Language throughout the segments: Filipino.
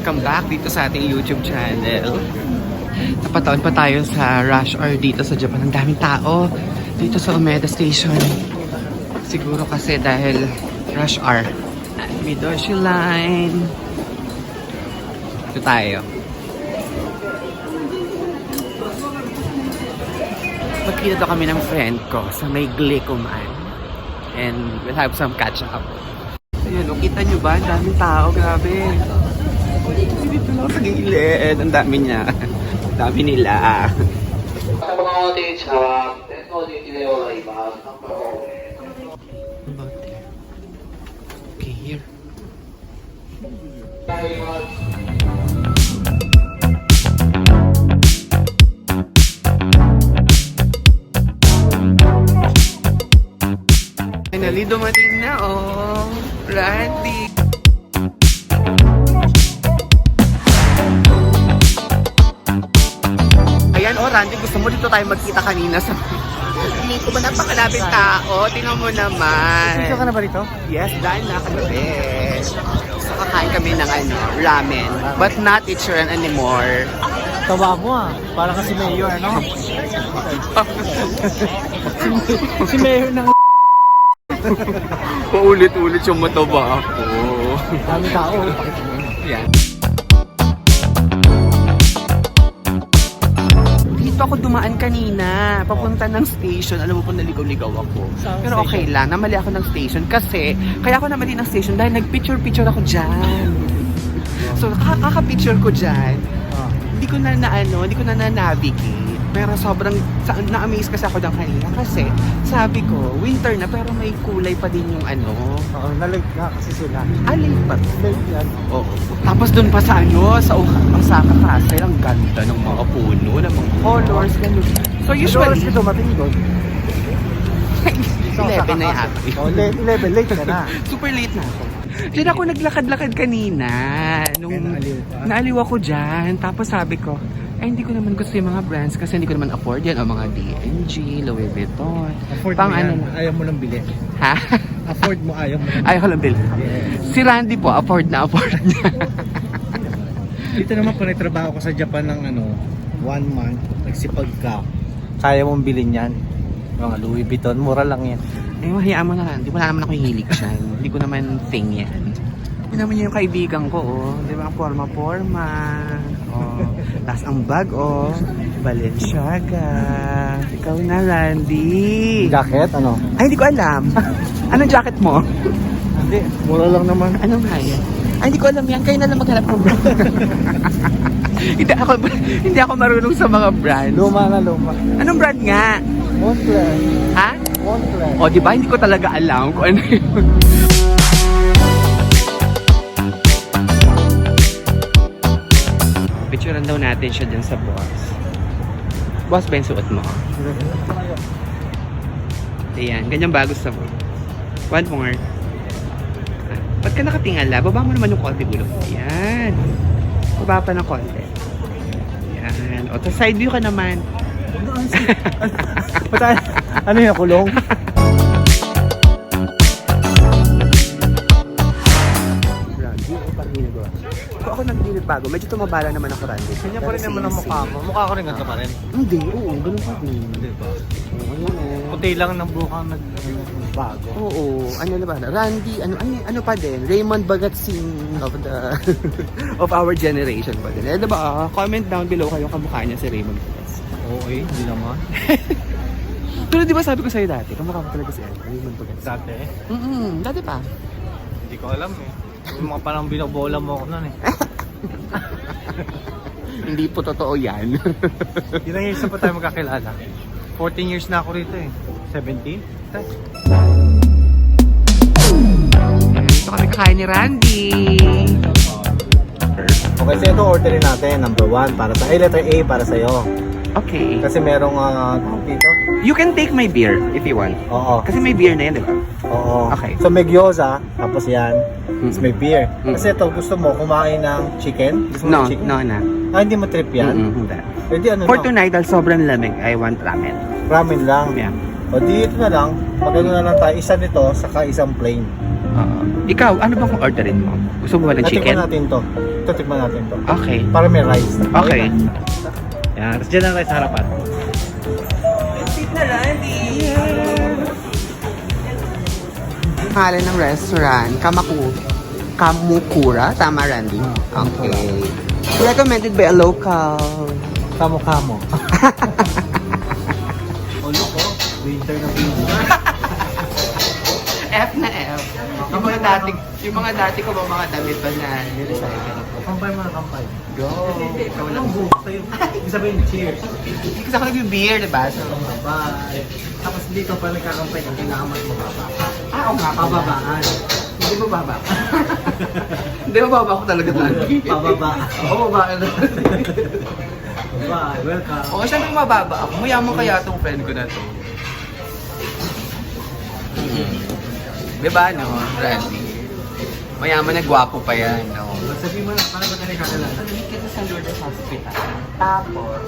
welcome back dito sa ating YouTube channel. Napataon pa tayo sa rush hour dito sa Japan. Ang daming tao dito sa Umeda Station. Siguro kasi dahil rush hour. Midoshi Line. Ito tayo. Magkita daw kami ng friend ko sa may Glicoman. And we'll have some catch up. Ayan, kita nyo ba? Ang daming tao, grabe. Dito lang sa gilid. Ang dami niya. Ang dami nila. About there. Okay, here. Finally, dumating na, oh. Randy. Ayan, oh, Randy, gusto mo dito tayo magkita kanina sa... Hindi ko ba napakalapit tao? Tingnan mo naman. Sino ka na ba rito? Yes, dahil na kami. So, kakain kami ng ramen. But not Ichiran anymore. Tawa mo ah. Parang kasi mayor, ano? si mayor ng... Paulit-ulit yung mataba ako. Dami tao. Yan. Dito ako dumaan kanina, papunta ng station. Alam mo po, naligaw-ligaw ako. Pero okay lang, namali ako ng station kasi, kaya ako namali ng station dahil nag-picture-picture ako dyan. So, kaka-picture ko dyan. Hindi ko na navigate. Pero sobrang na-amaze kasi ako ng kanina kasi sabi ko, winter na pero may kulay pa din yung ano. Oo, nalig na kasi sila. Alay pa. Nalig yan. Oo. Tapos dun pa sa sa Osaka Castle, ang ganda ng mga puno, ng mga colors, ganun. So usually, ito dumating doon. 11 na yata. Oh, 11, late ka na. Super late na ako. Diyan ako naglakad-lakad kanina. Naaliw ako dyan. Tapos sabi ko, hindi ko naman gusto yung mga brands kasi hindi ko naman afford yan. O mga D&G, Louis Vuitton. Afford mo yan. Ayaw mo lang bili. Ha? Afford mo, ayaw mo lang bili. Ayaw ko lang bili. Yes. Si Randy po, afford na afford niya. Dito naman kung nagtrabaho ka sa Japan ng 1 month, nagsipag ka, kaya mong bilhin yan. Mga Louis Vuitton, mura lang yan. Mahiyaan mo na lang. Di ba naman ako hilig siya. Hindi ko naman thing yan. Hindi naman yung kaibigan ko, oh. Di ba? Forma-forma. Oh. Tapos ang bag, oh. Balenciaga. Ikaw na, Randy. Jacket, ano? Ay, hindi ko alam. Anong jacket mo? Hindi, mura lang naman. Anong haya? Ay, hindi ko alam yan. Kayo na lang maghanap ng brand. hindi ako marunong sa mga brands. Luma na luma. Anong brand nga? Montclair. Ha? Montclair. O, di ba? Hindi ko talaga alam kung ano yun. Picturean daw natin siya dyan sa boss. Boss ba yung suot mo? Ayan, ganyan ba gusto mo? One more. Ba't ka nakatingala? Baba mo naman yung konti bulok. Ayan. Baba pa ng konti. Ayan. O, side view ka naman. Ano yung kulong? Randy, ako parang ginagawa. Kung ako nagdilit bago, medyo tumabala naman ako, Randy. Kanya pa rin naman ang mukha mo. Mukha ko rin ganito pa rin. Hindi, oo, ganun pa rin. Diba? Oo, ayun, oo. Puti lang ng buka nagbago. Oo, ano na ba? Randy, ano pa din? Raymond Bagatsing of the of our generation pa din. Diba? Comment down below kayong kamukha niya si Raymond Bagatsing. Oo, hindi naman. Pero di ba sabi ko sa'yo dati, kamukha mo talaga si Raymond Bagatsing. Dati? Dati pa. Hindi ko alam eh. Yung mga parang binobola mo ako nun eh. Hindi po totoo yan. Ilang years na po tayo magkakilala? 14 years na ako rito eh. 17? Ito kami kakain ni Randy. Okay, so ito orderin natin. Number 1 para sa letter A para sa'yo. Okay. Kasi merong dito. You can take my beer if you want. Oo. Kasi may beer na yan, di ba? Oo. Okay. So may gyoza, tapos yan. Tapos may beer. Mm. Kasi ito, gusto mo kumain ng chicken? Gusto mo No, ng chicken? no na. Hindi mo trip yan? Hindi. Pwede ano For no? tonight, dahil sobrang lamig, I want ramen. Ramen lang. Yeah. O dito na lang, magano na lang tayo. Isa nito, saka isang plain. Ikaw, ano bang orderin mo? Gusto mo ba ng chicken? Tikman natin to. Ito, tikman natin to. Okay. Para may rice. Okay. Yan, tapos dyan ang rice sa harapan. Pangalan ng restaurant, Kamukura, tama Randy? Okay. Recommended by a local. Kamo-kamo. Ulo ko, winter na winter. F na F. Yung mga dati ko ba mga damit ba na nirecycle? Kampay mga kampay. Go! Ikaw lang buhok sa'yo. Ibig sabihin, cheers. Hindi kasi ako nag-beer, diba? So, Bye. Tapos dito pa nagkakampay, ang kailangan mas mababa. oo nga. Pababaan. Hindi ba baba? Hindi ba baba ko talaga lagi? Pababaan. Oo, baba na. Bye, welcome. Oo, syempre mababa ako. Mayaman kaya itong friend ko na to. Diba, no? Randy? Mayaman na gwapo pa yan, no? Sabihin mo na, paano ba tayo kakalala? Sabi kita sa Lourdes Hospital. Tapos,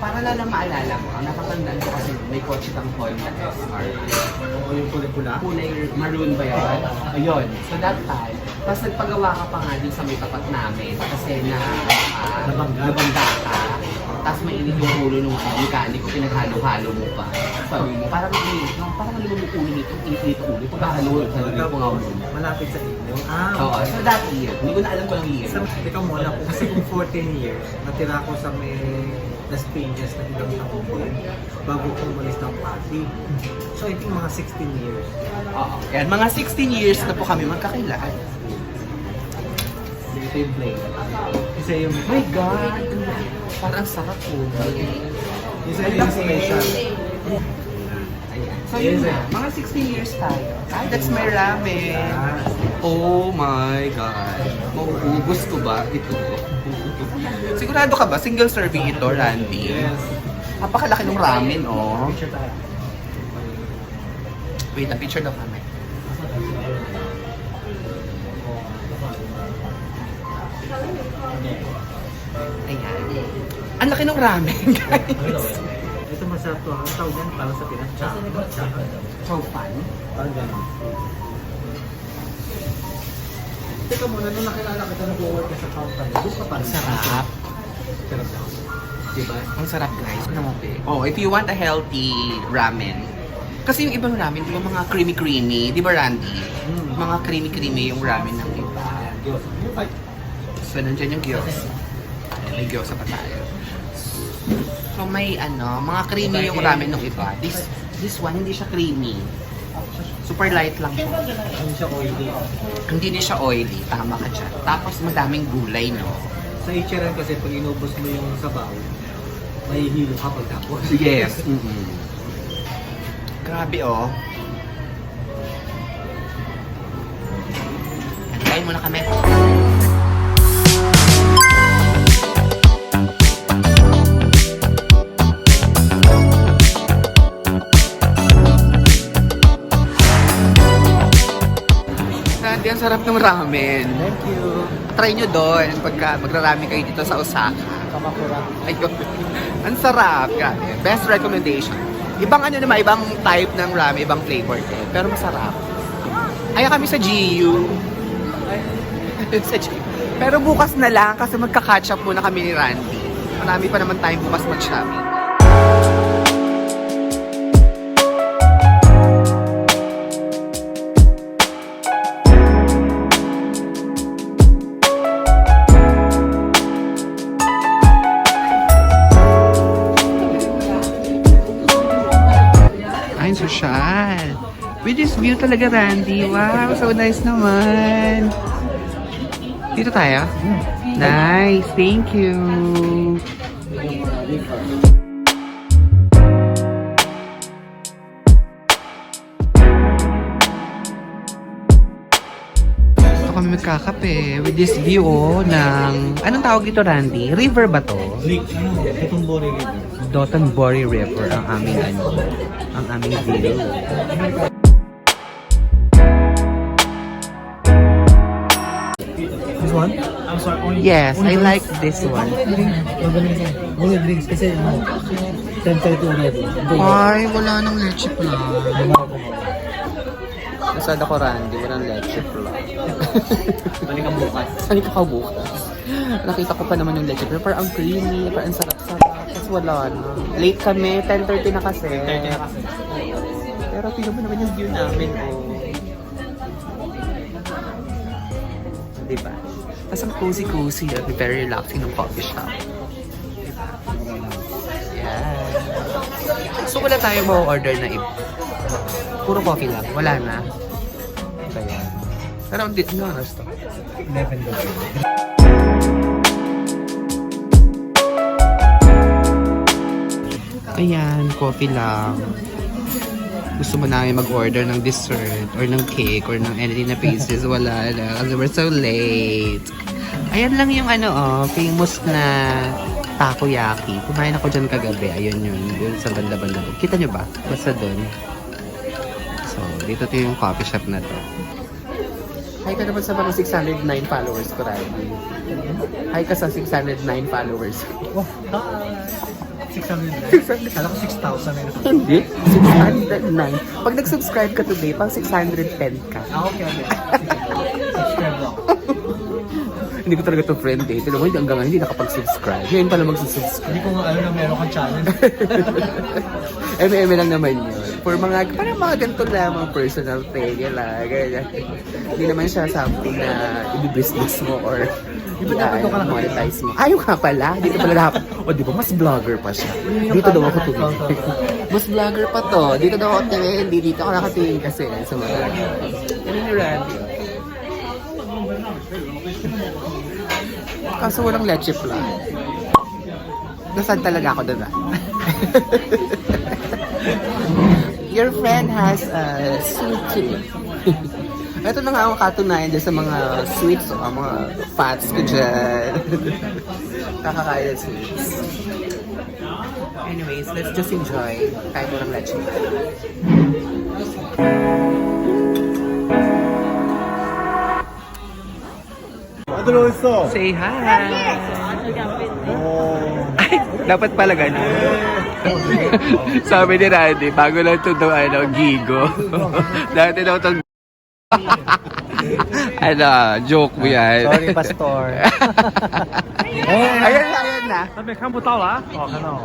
para lang maalala mo, ang nakatandaan ko kasi may kotse kang hall na SR. O yung kulay-pula? Kulay maroon ba yun? Ayun. So that time, tapos nagpagawa ka pa nga din sa may tapat namin kasi na nabangga ka. Tapos mainit yung ulo ng mekaniko, pinaghalo-halo mo pa. Sabi mo, parang lumang ulo nito, init ulo. Pagkahalo, sabi ko nga ulo. Malapit sa inyo. Oo, so that year. Hindi ko na alam kung anong year. Ikaw muna po, kasi kung 14 years, natira ko sa may Las Piñas na ilang taon din bago ko umalis ng party. So I think mga 16 years. Oo. Yan, mga 16 years na po kami magkakilala. Ito yung play. Isa yung... My God! Parang sarap po. Isa yung special. Ayan. So yun na, mga 16 years tayo. Ay, that's my ramen. Oh my God. Mauubos ko ba ito? Sigurado ka ba? Single serving ito, Randy? Yes. Napakalaki ng ramen, oh. Picture tayo. Wait, a picture daw kami. Ayan. Ang laki ng ramen, guys. Ito masarap to. Ang tawag yan para sa Pinas. Tsaka. So fun. Parang gano'n. Teka muna, nung nakilala kita nag-work ka sa company, doon ka pa rin. Sarap. Sarap daw. Diba? Ang sarap, guys. Oh, if you want a healthy ramen. Kasi yung ibang ramen, di ba mga creamy-creamy? Di ba, Randy? Mga creamy-creamy yung ramen ng iba. So, nandiyan yung gyoza. May gyoza pa tayo. So, may mga creamy yung ramen ng iba. This one, hindi siya creamy. Super light lang siya. Hindi siya oily. Hindi din siya oily. Tama ka dyan. Tapos, madaming gulay, no? Sa Ichiran kasi pag inubos mo yung sabaw, may hilo ka pagtapos. Yes. Grabe, oh. Kain muna kami. Randy, ang sarap ng ramen. Thank you. Try nyo doon pagka magrarami kayo dito sa Osaka. Kamakura. Ayun. Ang sarap. Grabe. Best recommendation. Ibang naman, ibang type ng ramen, ibang flavor din. Pero masarap. Kaya kami sa GU. Sa GU. Pero bukas na lang kasi magka-catch up muna kami ni Randy. Marami pa naman time bukas mag-shopping. Social. With this view talaga, Randy. Wow, so nice naman. Dito tayo? Nice, thank you. Ito kami magkakape with this view ng... Anong tawag dito, Randy? River ba to? Lake. Itong Bori River. Dotonbori River ang aming ang aming view. This one? I'm sorry, only Yes, I like this one. Only drinks kasi 10:30 already. Ay, wala nang leche plan. Nasaan ako, Randy? Walang leche flan. Balik ang bukas. Saan ka bukas? Nakita ko pa naman yung leche flan. Parang ang creamy, parang ang sarap-sarap. Tapos wala na. Late kami, 10:30 na kasi. 10:30 na kasi. Pero tingnan mo naman yung view namin, oh. Diba? Tapos ang cozy-cozy, very relaxing ng coffee shop. Yeah. So wala tayo ma-order na iba. Puro coffee lang, wala na. Kaya. Pero ano oras to? 11 daw. Ayan, coffee lang. Gusto mo namin mag-order ng dessert or ng cake or ng anything na pastries, wala na. Kasi we're so late. Ayan lang yung famous na takoyaki. Kumain ako dyan kagabi. Ayun yun sa banda-banda. Kita nyo ba? Basta dun. So, dito yung coffee shop na to. Hi ka naman sa mga 609 followers ko, Randy. Hi ka sa 609 followers ko. Oh, 600. Kala ko 6,000 na. Hindi. 609. Pag nag-subscribe ka today, pang 610 ka. Okay. Subscribe lang. Hindi ko talaga to friend eh. Pero hanggang ngayon hindi nakapag-subscribe. Ngayon pala mag-subscribe. Hindi ko nga alam na meron kang challenge. MM lang naman yun. For parang mga ganito lamang personal thing. Yan lang. Ganyan. Hindi naman siya something na i-business mo or Di ba dapat doon ka lang monetize mo. Ayaw nga pala. Dito pala dapat. O di ba mas vlogger pa siya. Dito daw ako tumingin. Mas vlogger pa to. Dito daw ako tumingin. Hindi dito ako nakatingin kasi. Sa mga. Ano ni Randy? Kaso walang leche flan. Nasaan talaga ako doon ah? Your friend has a sweet tooth. Ito na nga ang katunayan dyan sa mga sweets o mga fats ko dyan. Kakakain ng sweets. Anyways, let's just enjoy. Kahit walang leche. 들어있어. Say hi! Ay, dapat pala ganun. Sabi ni Randy, bago lang ito daw, gigo. Dati daw itong joke mo yan. Sorry, pastor. Ayan na. 那边看不到了。哦，看到。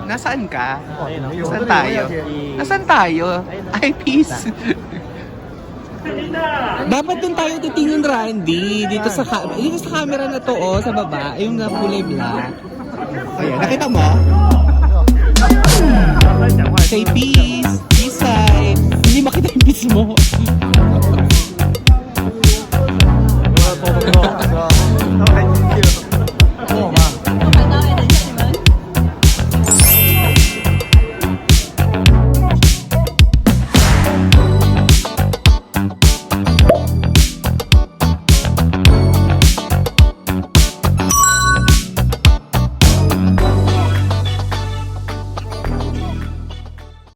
Nasaan ka? Ayun, Nasaan tayo? Nasaan tayo? Ay, peace. Dapat dun tayo titingin, Randy. Dito sa camera na to, sa baba. Yung na kulay black. Ayan, nakita mo? Say peace.